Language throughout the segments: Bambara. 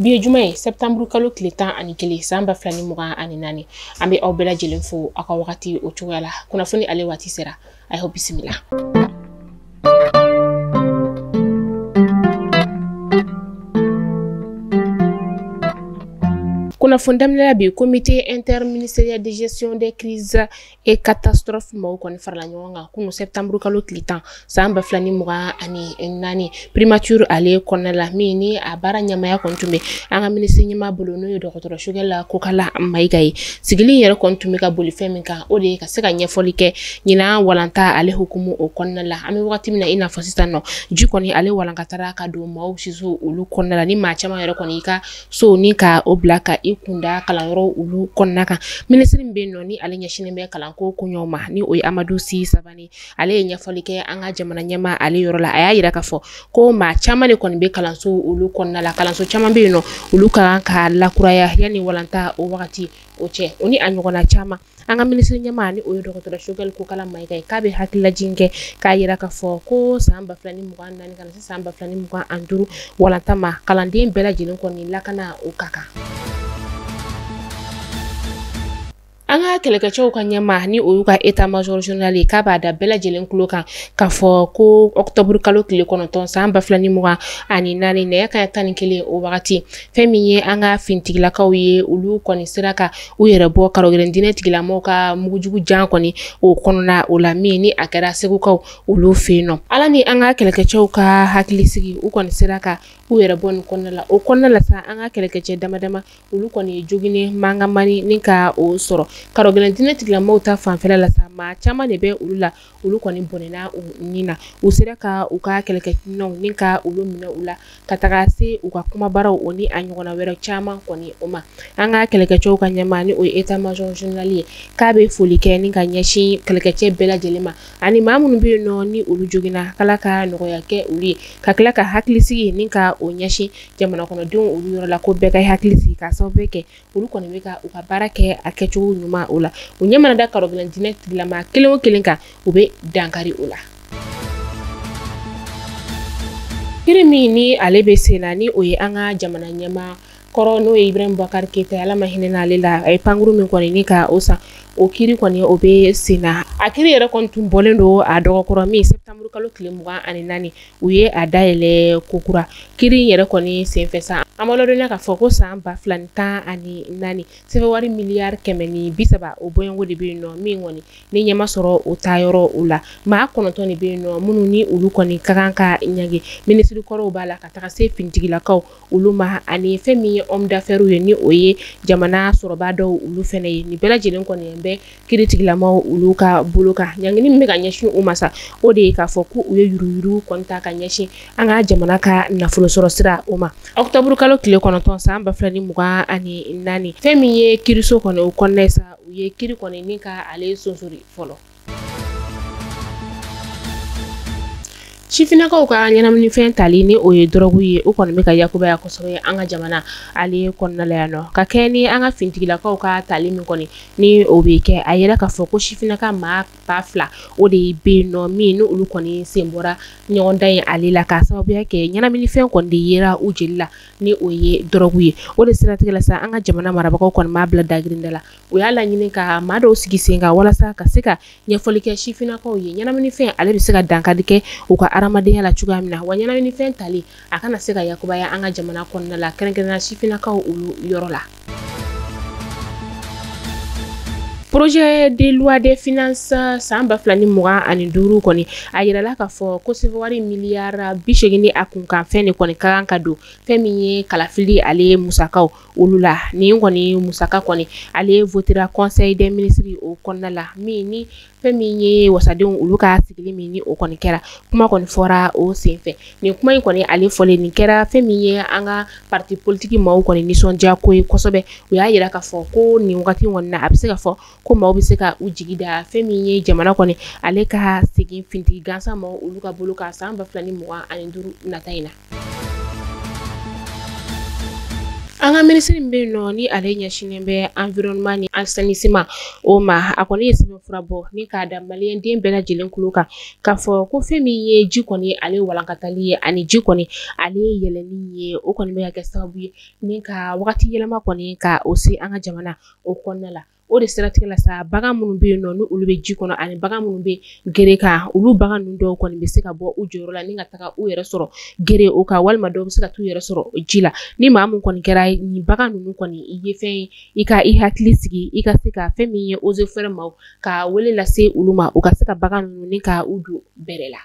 Bi ye juma ye septembre kalo tile 11 san 2024 an bɛ aw bɛɛ lajɛlen fo aw ka wagati o cogoya la kunnafoni ale waati sera a y'aw bisimila. Kunnafoni daminɛ bi comité interministériel de gestion des crises et catastrophes maaw kɔni farala ɲɔgɔn kan kunu septembre kalo tile 10 san 2024 primature ale kɔnɔna la min ni a baara ɲɛmaya kɔni tun bɛ an ka ministre ɲɛmaa bolo n'o ye dɔgɔtɔrɔ Sogɛla Kokala Mayiga ye sigili yɛrɛ kɔni tun bɛ ka boli fɛn min kan o de ye ka se ka ɲɛfɔli kɛ ɲinan walanta ale hukumu o kɔnɔna la an bɛ wagati min na i n'a fɔ sisan nɔ ji kɔni ale walankatara ka don maaw siso olu kɔnɔna la ni maa caman yɛrɛ kɔni i ka so ni ka o bila ka i kunda kalanyɔrɔ olu kɔnɔna kan ministre min bɛ nɔ ni ale ɲɛsinen bɛ kalanko koɲɔgɔn ma ni o ye Amadu Si Sabani ale ye ɲɛfɔli kɛ an ka jamana ɲɛmaa ale yɔrɔ la a y'a yira k'a fɔ ko maa caman de kɔni bɛ kalanso olu kɔnɔna la kalanso caman bɛ yen nɔ olu kan ka lakuraya yanni walanta o wagati o cɛ o ni a ɲɔgɔnna caman an ka ministre ɲɛmaa ni o ye dɔgɔtɔrɔ Sogɛla Kokala Mayiga ye k'a bɛ hakililajigin kɛ k'a yira k'a fɔ ko san 2024 kana se san 2025 walanta ma kalanden bɛɛ lajɛlen kɔni lakana o ka kan. An ka kɛlɛkɛcɛw ka ɲɛma ni o y'u ka état major général ye k'a b'a da bɛɛ lajɛlen tulo kan k'a fɔ ko octobre kalo tile 9 san 2024 nɛgɛ kanɲɛ 11 o wagati fɛn min ye an ka fintigilakaw ye olu kɔni sera ka u yɛrɛ bɔ karogɛrɛndinɛ tigilamɔgɔw ka mugujugu jan kɔni o kɔnɔna o la min ni a kɛra segukaw olu fɛ yen nɔ ala ni an ka kɛlɛkɛcɛw ka hakili sigi u kɔni sera ka u yɛrɛ bɔ nin kɔnɔna la o kɔnɔna la sa an ka kɛlɛkɛcɛ damadama olu kɔni ye joginen mangamani ni ka o sɔrɔ karogɛrɛndinɛ tigilamɔgɔw ta fanfɛla la sa maa caman de bɛ olu la olu kɔni bɔnɛna u ni na u sera ka u ka kɛlɛkɛminɛnw ni ka olu minɛ u la ka taga se u ka kumabaraw o ni a ɲɔgɔnna wɛrɛ caman kɔni o ma an ka kɛlɛkɛcɛw ka ɲɛmaa ni o ye état major général ye k'a bɛ foli kɛ ni ka ɲɛsin kɛlɛkɛcɛ bɛɛ lajɛlen ma ani maa minnu bɛ yen nɔ ni olu joginna kala ka nɔgɔya kɛ olu ye ka tila ka hakilisigi ni ka o ɲɛsin jamana kɔnɔdenw olu yɔrɔ la ko bɛɛ ka hakili sigi ka sababu kɛ olu kɔni bɛ ka u ka baara kɛ a kɛcogo ɲuman o la u ɲɛ mana da karogɛrɛndinɛ tigilama kelen o kelen kan u bɛ dankari o la. Kiri min ni ale bɛ sen na ni o ye an ka jamana ɲɛmaa kɔrɔ n'o ye Ibrahim Boubacar Keita ala ma hinɛ n'ale la a ye pankuru min kɔni ni ka o san o kiri kɔni o bɛ sen na a kiri yɛrɛ kɔni tun bɔlen don a dɔgɔkɔrɔ min septembre kalo tile 24 u ye a dayɛlɛ kokura kiri yɛrɛ kɔni senfɛ sa an b'a ladɔnya k'a fɔ ko san 2014 sɛbɛnwari miliyari 130 o bɔɲɔgɔnko de bɛ yen nɔ min kɔni ni ɲɛma sɔrɔ o ta yɔrɔ o la maa 9 de bɛ yen nɔ minnu ni olu kɔni ka kan ka ɲage minisiri kɔrɔw b'a la ka taga se fintigilakaw olu ma ani fɛn min ye homme d'affaires ye ni o ye jamana sɔrɔba dɔw olu fɛnɛ ye ni bɛɛ lajɛlen kɔni bɛ kiri tigilamɔgɔw olu ka bolo kan ɲangini min bɛ ka ɲɛsin u ma sa o de ye k'a fɔ ko u ye yuruyuru kɔni ta ka ɲɛsin an ka jamana ka nafolo sɔrɔ sira o ma octobre kalo tile 9 san 2024 fɛn min ye kiriso kɔni o kɔnɔna sa u ye kiri kɔni ni ka ale sonsori fɔlɔ. Sifinakaw ka ɲɛnaminifɛn tali ni o ye dɔrɔgu ye o kɔni bɛ ka yakubaya kosɛbɛ an ka jamana ale kɔnɔna la yan nɔ ka kɛ ni an ka fintigilakaw ka tali min kɔni ni o bɛ kɛ a yɛrɛ k'a fɔ ko sifinaka maa 2,000 o de bɛ yen nɔ min ni olu kɔni sen bɔra ɲɔgɔn dan ye ale la ka sababuya kɛ ɲɛnaminifɛn kɔni de yera u jeli la ni o ye dɔrɔgu ye o de siratigɛ la sa an ka jamana marabagaw kɔni b'a bila dagirinda la o y'a laɲini ka maa dɔw sigi sen kan walasa ka se ka ɲɛfɔli kɛ sifinakaw ye ɲɛnaminifɛn ale bɛ se ka dankari kɛ u ka adamadenya la cogoya min na wa ɲɛnaminifɛn tali a kana se ka yakubaya an ka jamana kɔnɔna la kɛrɛnkɛrɛnnenya sifinakaw olu yɔrɔ la. Projet de loi de finances san 2025 kɔni a yirala k'a fɔ ko sɛbɛnwari miliyari 80 ni a kunkan fɛn de kɔni ka kan ka don fɛn min ye kalafili ale musakaw olu la nin kɔni musaka kɔni ale votera conseil des ministres o kɔnɔna la min ni fɛn min ye wasadenw olu ka sigili min ni o kɔni kɛra kuma kɔni fɔra o senfɛ nin kuma in kɔni ale fɔlen nin kɛra fɛn min ye an ka parti politique maaw kɔni nisɔndiya ko ye kosɛbɛ u y'a yira k'a fɔ ko nin wagati kɔni na a bɛ se ka fɔ ko maaw bɛ se ka u jigi da fɛn min ye jamana kɔni ale ka segin fintigi gansan maaw olu ka bolo ka san 2025 nata in na. An ka minisiri min bɛ yen nɔ ni ale ɲɛsinnen bɛ environnement ni assainissement o ma a kɔni ye sɛbɛnfura bɔ ni k'a da maliyɛnden bɛɛ lajɛlen kulo kan k'a fɔ ko fɛn min ye ji kɔni ale walankatali ye ani ji kɔni ale yɛlɛli ye o kɔni bɛ ka kɛ sababu ye ni ka wagati yɛlɛma kɔni ka o se an ka jamana o kɔnɔna la o de siratigɛ la sa bagan minnu bɛ yen nɔ ni olu bɛ ji kɔnɔ ani bagan minnu bɛ gere kan olu bagan ninnu dɔw kɔni bɛ se ka bɔ u jɔyɔrɔ la ni ka taga u yɛrɛ sɔrɔ gere o kan walima dɔw bɛ se ka t'u yɛrɛ sɔrɔ ji la ni maa mun kɔni kɛra ni bagan ninnu kɔni i ye fɛn i ka i hakili sigi i ka se ka fɛn min ye eaux et forêts ma ka wele lase olu ma u ka se ka bagan ninnu ni ka u don bɛrɛ la.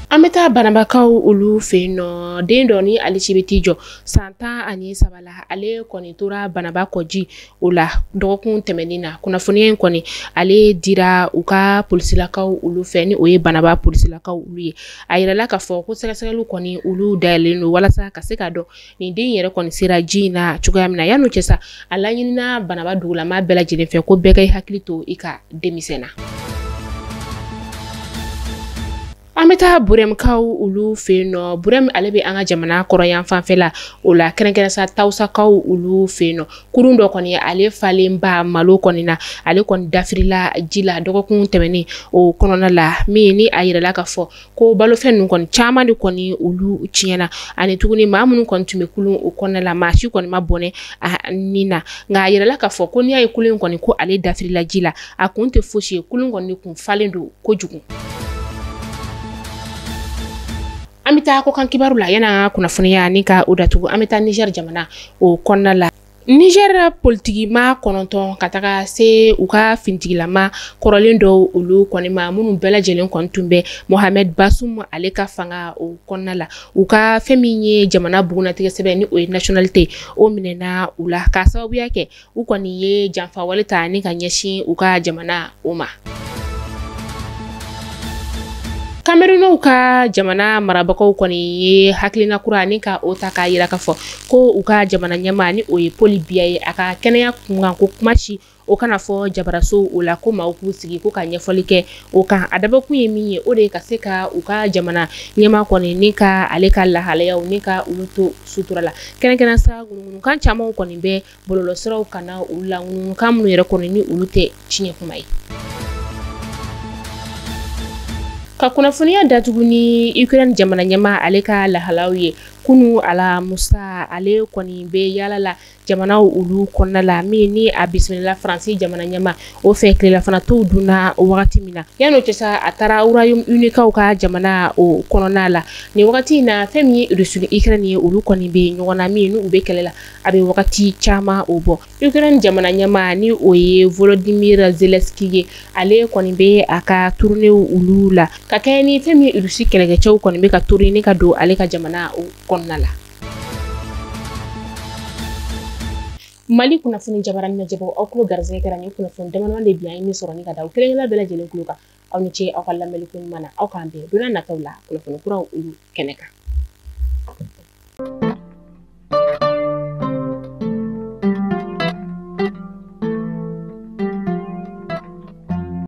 An bɛ taa Bananbakaw olu fɛ yen nɔ den dɔ ni ale si bɛ t'i jɔ san 13 la ale kɔni tora Bananba kɔji o la dɔgɔkun tɛmɛnen na kunnafoniya in kɔni ale dira u ka polisilakaw olu fɛ ni o ye Bananba polisilakaw olu ye a yirala k'a fɔ ko sɛgɛsɛgɛliw kɔni olu dayɛlɛlen don walasa ka se ka dɔn nin den yɛrɛ kɔni sera ji in na cogoya min na yan'o cɛ sa a laɲinina Bananba dugulama bɛɛ lajɛlen fɛ ko bɛɛ ka i hakili to i ka denmisɛn na. An bɛ taa Burɛmkaw olu fɛ yen nɔ Burɛm ale bɛ an ka jamana kɔrɔyan fanfɛla o la kɛrɛnkɛrɛnnenya Tawusakaw olu fɛ yen nɔ kurun dɔ kɔni ale falenba malo kɔni na ale kɔni dafirila ji la dɔgɔkun tɛmɛnen o kɔnɔna la min ni a yirala k'a fɔ ko balofɛn ninnu kɔni caman de kɔni olu tiɲɛna ani tuguni maa minnu kɔni tun bɛ kulun o kɔnɔna la maa si kɔni ma bɔnɛ a nin na nka a yirala k'a fɔ ko n'i y'a ye kulun in kɔni ko ale dafirila ji la a kun tɛ fosi ye kulun kɔni kun falen don kojugu. An bɛ taa kɔkan kibaru la yana kunnafoniya ni ka o datugu an bɛ taa Niger jamana o kɔnɔna la Niger politiki ma 9 ka taga se u ka fintigilama kɔrɔlen dɔw olu kɔni ma minnu bɛɛ lajɛlen kɔni tun bɛ Mohamed Bazoum ale ka fanga o kɔnɔna la u ka fɛn min ye jamana bugunatigɛ sɛbɛn ni o ye nationalité o minɛna u la ka sababuya kɛ u kɔni ye janfawale ta ni ka ɲɛsin u ka jamana o ma. Camerounw ka jamana marabagaw kɔni ye hakilina kura ni ka o ta k'a yira k'a fɔ ko u ka jamana ɲɛmaa ni o ye Paul Biya ye a ka kɛnɛya kunkan ko kuma si o kana fɔ jabaraso o la ko maaw k'u sigi ko ka ɲɛfɔli kɛ o kan a dabɔkun ye min ye o de ye ka se ka u ka jamana ɲɛmaa kɔni ni ka ale ka lahalayaw ni ka olu to sutura la kɛrɛnkɛrɛnnenya sa ŋunuŋunukan camanw kɔni bɛ bɔlɔlɔsiraw kana olu la ŋunuŋunukan minnu yɛrɛ kɔni ni olu tɛ tiɲɛ kuma ye. Ka kunnafoniya datugu ni Ukraine jamana ɲɛmaa ale ka lahalaw ye kunu ala Musa ale kɔni bɛ yala la jamanaw olu kɔnɔna la min ni a bisimila Faransi jamana ɲɛmaa o fɛ kilelafana tɔw dunna wagati min na yan'o cɛ sa a taara Royaume-Uni-kaw ka jamana o kɔnɔna la nin wagati in na fɛn min ye Russie ni Ukraine ye olu kɔni bɛ ɲɔgɔn na min n'u bɛ kɛlɛ la a bɛ wagati caman o bɔ Ukraine jamana ɲɛmaa ni o ye Volodymyr Zelensky ye ale kɔni bɛ a ka tournée olu la ka kɛ ni fɛn min ye Russie kɛlɛkɛcɛw kɔni bɛ ka tourner ni ka don ale ka jamana o kɔnɔna la. Mali kunnafoni jabaranin na jabaw aw kulo garisɛgɛ kɛra ni kunnafoni damadama de bi an ye min sɔrɔ ni ka da aw kelen-kelen bɛɛ lajɛlen kulo kan aw ni ce aw ka lamɛnni ko ɲuman na aw k'an bɛn donna nataw la kunnafoni kuraw olu kɛnɛ kan.